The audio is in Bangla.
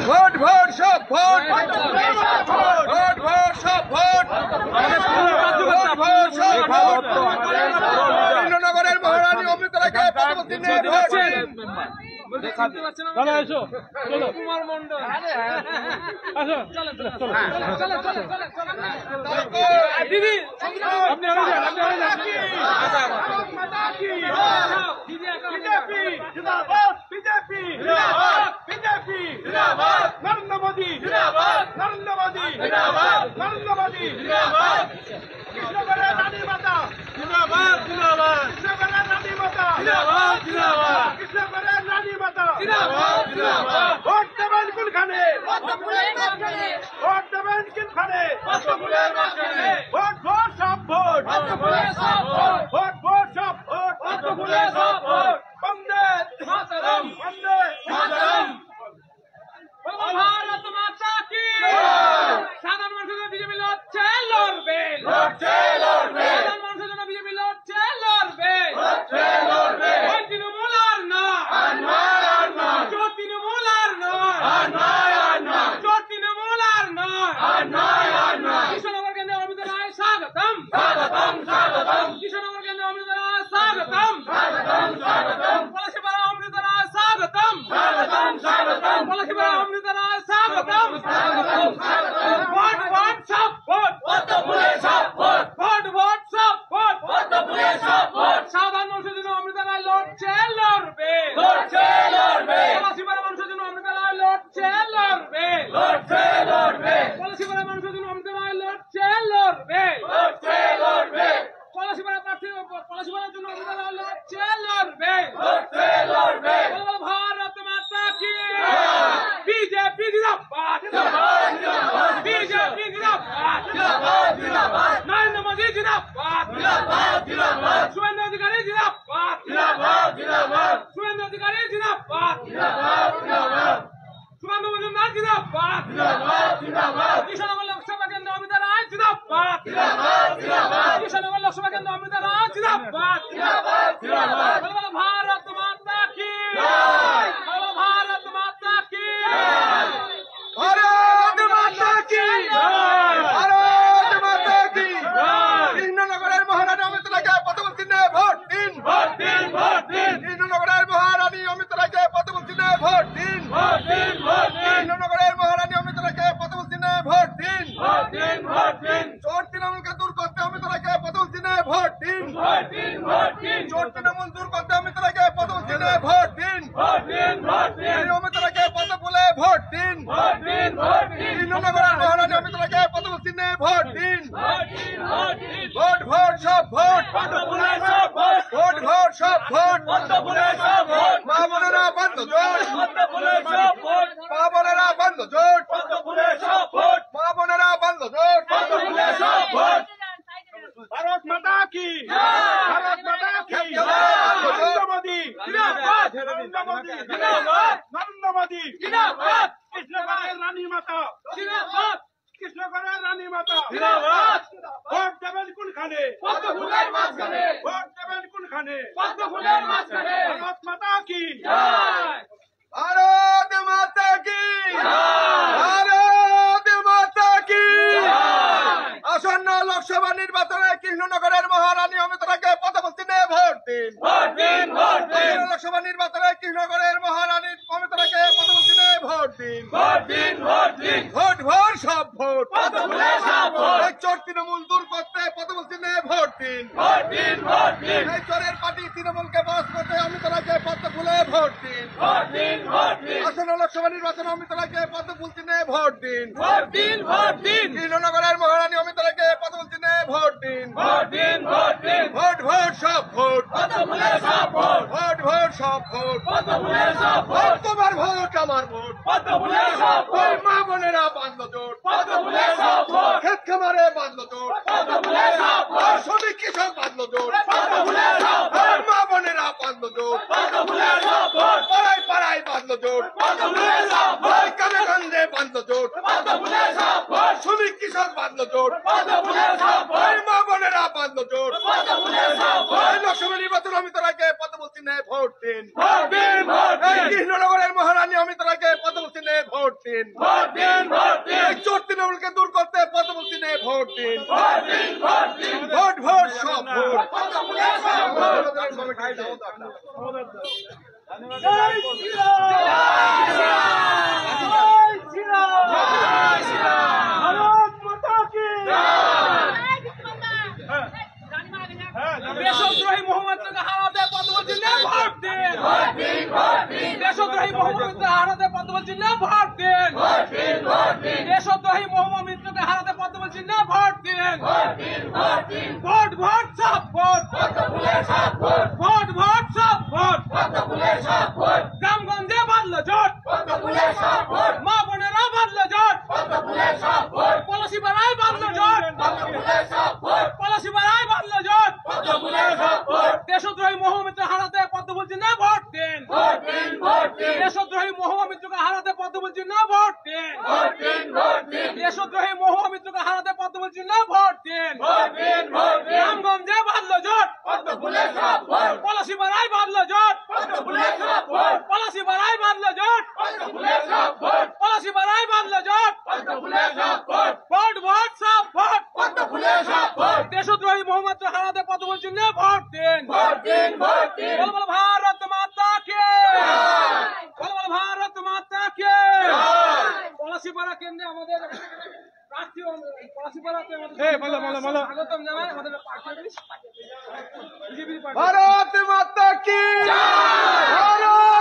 ভোট ভোট সব ভোট ভোট ভোট সব ভোট ভোট ভোট সব ভোট কৃষ্ণনগরের মহারানী অমৃতলাকে পরবর্তী নিয়ে ভোট কুমার মন্ডল দিদি আপনি বিজেপি বিজেপি নরেন্দ্র মোদী নরেন্দ্র মোদী নরেন্দ্র মোদী কৃষ্ণগড়ের রানী মাতা জিন্দাবাদ জিন্দাবাদ কৃষ্ণগড়ের রানী মাতা জিন্দাবাদ জিন্দাবাদ কৃষ্ণগড়ের রানী মাতা জিন্দাবাদ জিন্দাবাদ ভোট দেবেন কোনখানে ভোট দেবেন কোনখানে ভোট ভোট সব ভোট ভোট ভোট সব ভোট বন্দে মাতরম বন্দে মাতরম ভারত মাতা কি সাধারণ মানুষের জন্য বিজেপি লড়ছে লড়বে সাধারণ মানুষের জন্য বিজেপি লড়ছে লড়বে ওই তৃণমূল আর নয় চোর তৃণমূল আর নয় চোর তৃণমূল আর নয় কৃষ্ণনগর কেন্দ্রে অমৃত রায় স্বাগতম কৃষ্ণনগর কেন্দ্রে অমৃত রায় স্বাগতম পলাশিপাড়া অমৃত রায় স্বাগতম পলাশিপাড়া অমৃত রায় স্বাগতম ভোট ভোট সব ভোট ভোট ভোট সব ভোট সাধারণ মানুষের জন্য অমৃত রায় লড়ছে লড়বে পলাশিপাড়া মানুষের জন্য অমৃত রায় লড়ছে লড়বে পলাশিপাড়া মানুষের জন্য অমৃত রায় লড়ছে লড়বে পলাশিপাড়া প্রার্থী পলাশিপাড়ার জন্য অমৃত রায় লড়ছে লড়বে ভারত মাতা কি বিজেপি জিন্দাবাদ বিজেপি জিন্দাবাদ নরেন্দ্র মোদী জিন্দাবাদ শুভেন্দু অধিকারী জিন্দাবাদ শুভেন্দু অধিকারী জিন্দাবাদ শুভেন্দু মজুমদার জিন্দাবাদ কৃষ্ণনগর লোকসভা কেন্দ্র অমৃত রায় জিন্দাবাদ কৃষ্ণনগর লোকসভা কেন্দ্র অমৃত রায় জিন্দাবাদ ভারত মাতা কি ভারত মাতা কি ভারত মাতা কি ভারত মাতা কি কৃষ্ণনগরের মহারানী অমৃতলাকে পরবর্তী নিয়ে ভোট দিন কৃষ্ণনগরের মহারানী অমৃতলাকে পরবর্তী নিয়ে ভোট দিন কৃষ্ণনগরের মহারানী অমৃতলাকে পরবর্তী নিয়ে ভোট দিন চোর তৃণমূলকে দূর করতে অমৃতলাকে পরবর্তী নিয়ে ভোট দিন চোর তৃণমূল দূর করতে অমৃতলাকে পরবর্তী নিয়ে ভোট দিন অমৃতলাকে পদ ফুলে ভোট দিন কৃষ্ণনগরের মহারানী অমৃতলাকে পরবর্তী নিয়ে ভোট দিন ভোট ভোট সব ভোট ভোট ভোট সব ভোট মা বোনেরা বন্ধ জোট মা বোনেরা বন্ধ জোট মা বোনেরা বন্ধ জোট ভারত মাতা কি ভারত মাতা কি নরেন্দ্র মোদী জিন্দাবাদ নরেন্দ্র মোদী জিন্দাবাদ নরেন্দ্র মোদী জিন্দাবাদ কৃষ্ণনগরের রানী মাতা জিন্দাবাদ কৃষ্ণনগরের রানী মাতা জিন্দাবাদ ভোট দেবেন কোনখানে পদ্মফুলের মাঝখানে ভোট দেবেন কোনখানে পদ্মফুলের মাঝখানে ভারত মাতা কি জয় ভারত মাতা কি ভারত মাতা কি আসন্ন লোকসভা নির্বাচনে কৃষ্ণনগরের মহারানী অমৃতলাকে পরবর্তী নিয়ে ভোট দিন লোকসভা নির্বাচনে কৃষ্ণনগরের মহারানী অমৃতলাকে পরবর্তী নিয়ে ভোট দিন ভোট ভোট সব ভোট চোর তৃণমূল দূর করতে পরবর্তী নিয়ে ভোট দিন এই চোরের পার্টি তৃণমূলকে বাস করতে অমৃতলাকে পদ্ম ফুলে ভোট দিন আসন্ন লোকসভা নির্বাচনে অমৃতলাকে পদ্ম ফুলতি নিয়ে ভোট দিন কৃষ্ণনগরের মহারানী অমৃতলাকে পরবর্তী নিয়ে ভোট দিন ভোট ভোট সব ভোট ভোট ভোট সব ভোট তোমার ভোট আমার ভোট মা বোনেরা বাঁধল জোট ক্ষেত খামারে বাঁধল জোট শ্রমিক কৃষক বাঁধল জোট মা বোনেরা বাঁধল জোট পাড়ায় পাড়ায় বাঁধল জোট কানে গঞ্জে বাঁধল জোট শ্রমিক কৃষক বাঁধল জোট মা বোনেরা বাঁধল জোট লোকসভা নির্বাচন অমিত রায়কে পদবর্তী নেয় ভোট দিন কৃষ্ণনগরের মহারানী অমিত রায়কে পদবর্তী নেয় ভোট দিন। ভোট দিন, ভোট দিন, এই চোর তৃণমূলকে দূর করতে পদ্ম চিহ্নে ভোট দিন। ভোট দিন, ভোট দিন। ভোট ভোট সব ভোট। তৃণমূলের সব ভোট। জয় শ্রীরাম, জয় শ্রীরাম, জয় শ্রীরাম, ভারত মাতা কি দেশদ্রোহী মোহাম্মদকে হারাতে পদ্ম চিহ্নে ভোট দিন। ভোট দিন, ভোট দিন, দেশদ্রোহী মোহাম্মদকে হারাতে পদ্ম চিহ্নে ভোট দিন। ভোট দিন, ভোট দিন, দেশদ্রোহী মোহাম্মদ মিত্রকে হারাতে পদ্ম চিহ্নে ভোট দিন। ভোট দিন, ভোট দিন, ভোট ভোট সব ভোট। তৃণমূলের সব ভোট, ভোট ভোট সব ভোট। তৃণমূলের সব ভোট, গ্রামগঞ্জে বাঁধলো জোট। তৃণমূলের সব ভোট, মা বোনেরা বাঁধলো জোট। তৃণমূলের সব ভোট, পলাশি পাড়ায় বাঁধলো জোট। তৃণমূলের সব ভোট, পলাশি পাড়ায় বাঁধলো জোট। তৃণমূলের সব ভোট, দেশদ্রোহী মোহাম্মদ মিত্র হারাতে পদ্ম চিহ্নে ভোট দিন। ভোট দিন, ভোট দিন, দেশদ্রোহী মোহাম্মদ মিত্রকে হারাতে পদ্ম চিহ্নে ভোট দিন। ভোট দিন, ভোট দিন, দেশদ্রোহী মোহাম্মদ মিত্রকে হারাতে পদ্ম চিহ্নে ভোট দিন। ভোট দিন, ভোট দিন, গ্রামগঞ্জে বাঁধলো জোট। তৃণমূলের সব ভোট, পলাশি পাড়ায় বাঁধলো জোট। তৃণমূলের সব ভোট, পলাশি পাড়ায় বাঁধলো জোট। তৃণমূলের সব ভোট, পলাশি পাড়ায় বাঁধলো জোট। তৃণমূলের সব ভোট, ভোট ভোট সব ভোট। তৃণমূলের সব ভোট, দেশদ্রোহী মোহাম্মদ হারাতে পদ্ম চিহ্নে ভোট দিন। ভোট দিন, ভোট দিন, বল বল ভারত মাতা কে, বল বল ভারত মাতা কে। পলাশিপাড়া কেন্দ্রে আমাদের প্রার্থী পলাশিপাড়াতে আমাদের স্বাগতম জানাই আমাদের পার্টি বিজেপি পার্টি। ভারত মাতা কি, ভারত